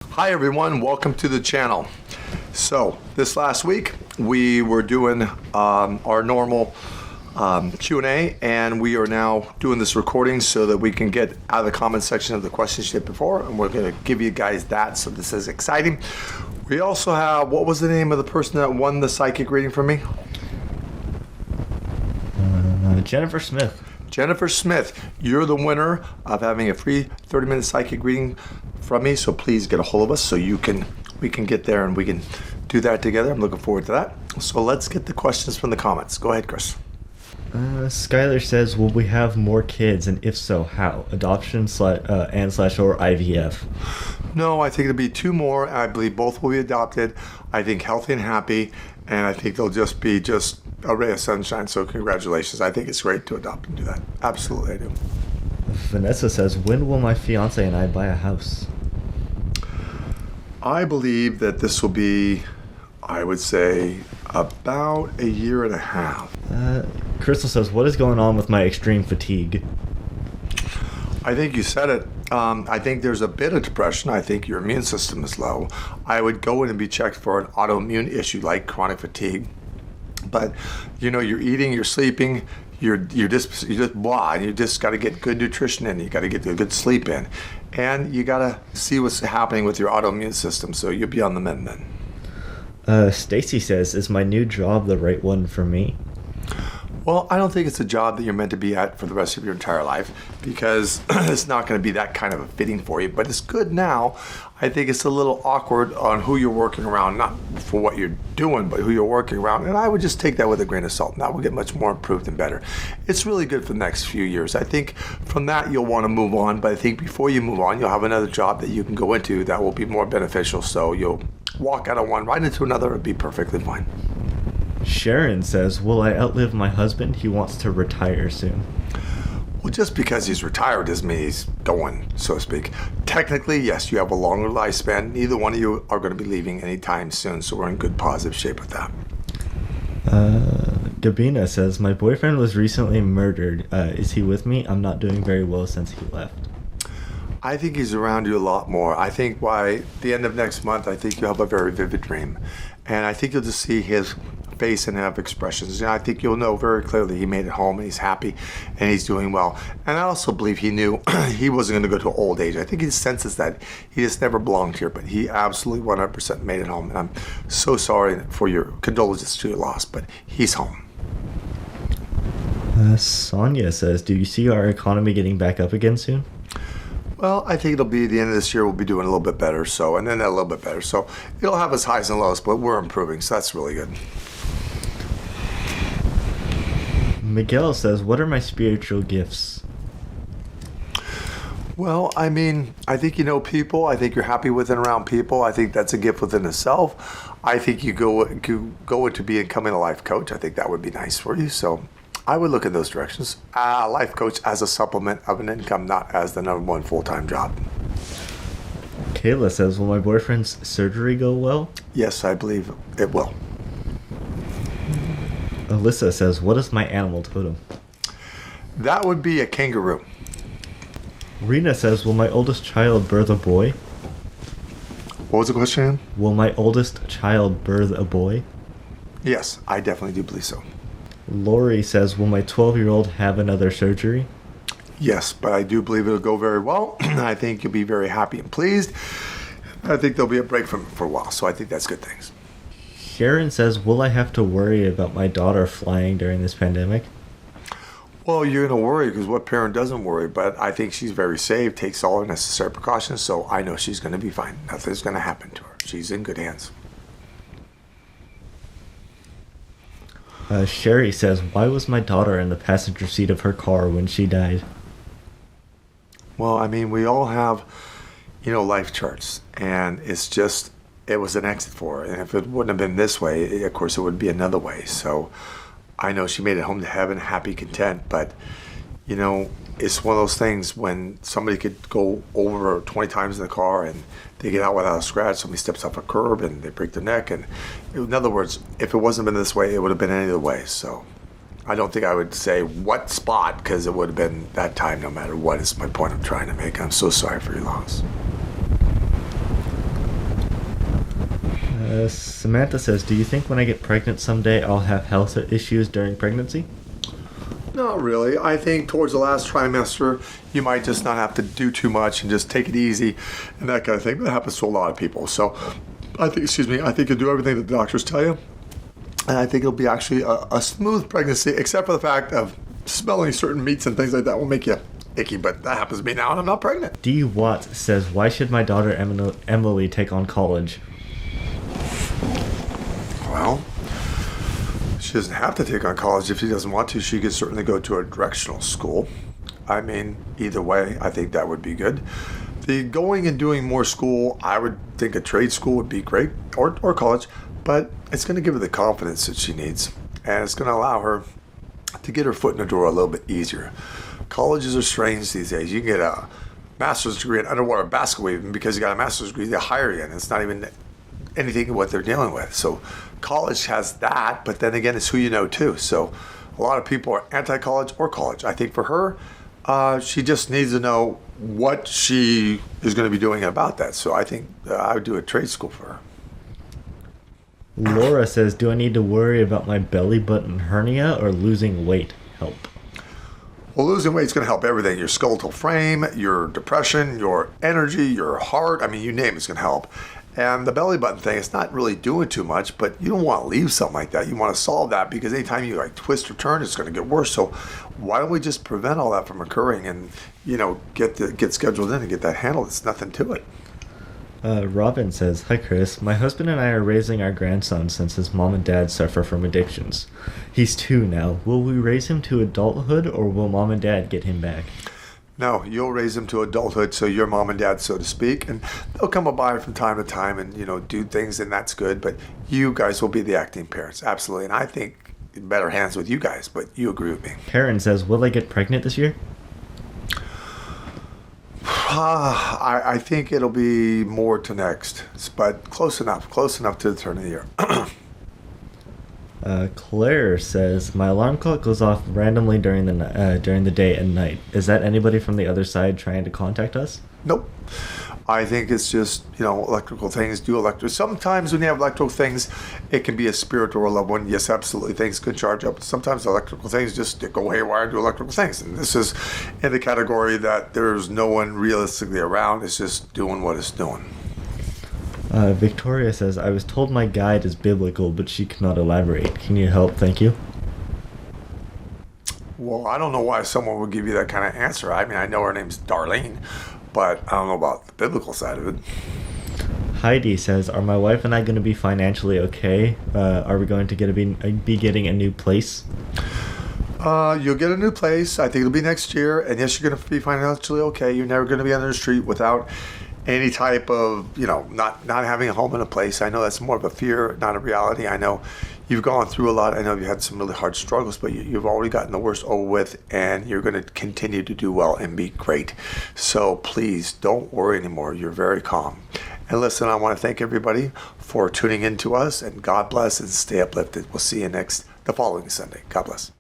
Hi everyone, welcome to the channel. So this last week we were doing our normal Q&A, and we are now doing this recording so that we can get out of the comment section of the questions you did before, and we're going to give you guys that, so this is exciting. We also have, what was the name of the person that won the psychic reading from me? Jennifer Smith. Jennifer Smith, you're the winner of having a free 30-minute psychic reading from me, so please get a hold of us so we can get there and we can do that together. I'm looking forward to that. So let's get the questions from the comments. Go ahead, Chris. Skylar says, will we have more kids, and if so, how? Adoption or IVF? No, I think there'll be 2 more. I believe both will be adopted. I think healthy and happy, and I think they'll just be a ray of sunshine. So congratulations. I think it's great to adopt and do that. Absolutely, I do. Vanessa says, when will my fiance and I buy a house? I believe that this will be, I would say, about a year and a half. Crystal says, what is going on with my extreme fatigue? I think you said it. I think there's a bit of depression. I think your immune system is low. I would go in and be checked for an autoimmune issue like chronic fatigue. But you're eating, you're sleeping, you're just blah, and you just got to get good nutrition in. You got to get a good sleep in, and you got to see what's happening with your autoimmune system. So you'll be on the mend then. Stacy says, is my new job the right one for me? Well, I don't think it's a job that you're meant to be at for the rest of your entire life, because it's not going to be that kind of a fitting for you. But it's good now. I think it's a little awkward on who you're working around, not for what you're doing, but who you're working around. And I would just take that with a grain of salt. That will get much more improved and better. It's really good for the next few years. I think from that you'll want to move on. But I think before you move on, you'll have another job that you can go into that will be more beneficial. So you'll walk out of one right into another and be perfectly fine. Sharon says, will I outlive my husband? He wants to retire soon. Well, just because he's retired doesn't mean he's going, so to speak. Technically, yes, you have a longer lifespan. Neither one of you are going to be leaving anytime soon, so we're in good positive shape with that. Gabina says, my boyfriend was recently murdered. Is he with me? I'm not doing very well since he left. I think he's around you a lot more. I think by the end of next month, I think you'll have a very vivid dream. And I think you'll just see his face and have expressions. And I think you'll know very clearly he made it home and he's happy and he's doing well. And I also believe he knew he wasn't going to go to old age. I think he senses that he just never belonged here, but he absolutely 100% made it home. And I'm so sorry for your condolences to your loss, but he's home. Sonia says, do you see our economy getting back up again soon? Well, I think it'll be the end of this year. We'll be doing a little bit better. So, and then a little bit better. So it'll have its highs and lows, but we're improving. So that's really good. Miguel says, what are my spiritual gifts? Well, I mean, I think you know people. I think you're happy with and around people. I think that's a gift within itself. I think you go into becoming a life coach. I think that would be nice for you. So I would look in those directions. Life coach as a supplement of an income, not as the number one full-time job. Kayla says, will my boyfriend's surgery go well? Yes, I believe it will. Alyssa says, what is my animal totem? That would be a kangaroo. Rena says, will my oldest child birth a boy? What was the question? Will my oldest child birth a boy? Yes, I definitely do believe so. Lori says, will my 12-year-old have another surgery? Yes, but I do believe it'll go very well. I think you'll be very happy and pleased. I think there'll be a break from it for a while, so I think that's good things. Sharon says, will I have to worry about my daughter flying during this pandemic? Well, you're going to worry because what parent doesn't worry? But I think she's very safe, takes all necessary precautions, so I know she's going to be fine. Nothing's going to happen to her. She's in good hands. Sherry says, why was my daughter in the passenger seat of her car when she died? Well, I mean, we all have, life charts, and it was an exit for her. And if it wouldn't have been this way, of course, it would be another way. So I know she made it home to heaven, happy, content, but, it's one of those things when somebody could go over 20 times in the car and they get out without a scratch. Somebody steps off a curb and they break their neck. And in other words, if it wasn't been this way, it would have been any other way. So I don't think I would say what spot, because it would have been that time no matter what is my point I'm trying to make. I'm so sorry for your loss. Samantha says, do you think when I get pregnant someday I'll have health issues during pregnancy? Not really. I think towards the last trimester, you might just not have to do too much and just take it easy and that kind of thing. That happens to a lot of people. So I think you'll do everything that the doctors tell you. And I think it'll be actually a smooth pregnancy, except for the fact of smelling certain meats and things like that will make you icky. But that happens to me now and I'm not pregnant. D. Watt says, why should my daughter Emily take on college? Well, she doesn't have to take on college if she doesn't want to. She could certainly go to a directional school. I mean, either way, I think that would be good. The going and doing more school, I would think a trade school would be great, or college, but it's going to give her the confidence that she needs, and it's going to allow her to get her foot in the door a little bit easier. Colleges are strange these days. You can get a master's degree in underwater basketball even because you got a master's degree, they hire you, and it's not even anything what they're dealing with. So college has that, but then again, it's who you know too. So a lot of people are anti-college or college. I think for her, she just needs to know what she is going to be doing about that. So I think I would do a trade school for her. Laura says, do I need to worry about my belly button hernia or losing weight help? Well, losing weight is going to help everything. Your skeletal frame, your depression, your energy, your heart. I mean, you name it's going to help. And the belly button thing, it's not really doing too much, but you don't want to leave something like that. You want to solve that because anytime you like twist or turn, it's going to get worse. So why don't we just prevent all that from occurring and, get scheduled in and get that handled? It's nothing to it. Robin says, hi Chris, my husband and I are raising our grandson since his mom and dad suffer from addictions. He's 2 now. Will we raise him to adulthood or will mom and dad get him back? No, you'll raise him to adulthood, so your mom and dad, so to speak, and they'll come by from time to time and, do things, and that's good, but you guys will be the acting parents, absolutely, and I think in better hands with you guys, but you agree with me. Karen says, will I get pregnant this year? I think it'll be more to next, but close enough to the turn of the year. Claire says, my alarm clock goes off randomly during the day and night. Is that anybody from the other side trying to contact us? Nope. I think it's just, electrical things do electric. Sometimes when you have electrical things, it can be a spirit or a loved one. Yes, absolutely. Things could charge up. Sometimes electrical things just go haywire and do electrical things. And this is in the category that there's no one realistically around. It's just doing what it's doing. Victoria says, I was told my guide is biblical, but she cannot elaborate. Can you help? Thank you. Well, I don't know why someone would give you that kind of answer. I mean, I know her name's Darlene, but I don't know about the biblical side of it. Heidi says, are my wife and I going to be financially okay? Are we going to be getting a new place? You'll get a new place. I think it'll be next year. And yes, you're going to be financially okay. You're never going to be on the street without any type of, not having a home in a place. I know that's more of a fear, not a reality. I know you've gone through a lot. I know you've had some really hard struggles, but you've already gotten the worst over with, and you're going to continue to do well and be great. So please don't worry anymore. You're very calm. And listen, I want to thank everybody for tuning in to us, and God bless and stay uplifted. We'll see you the following Sunday. God bless.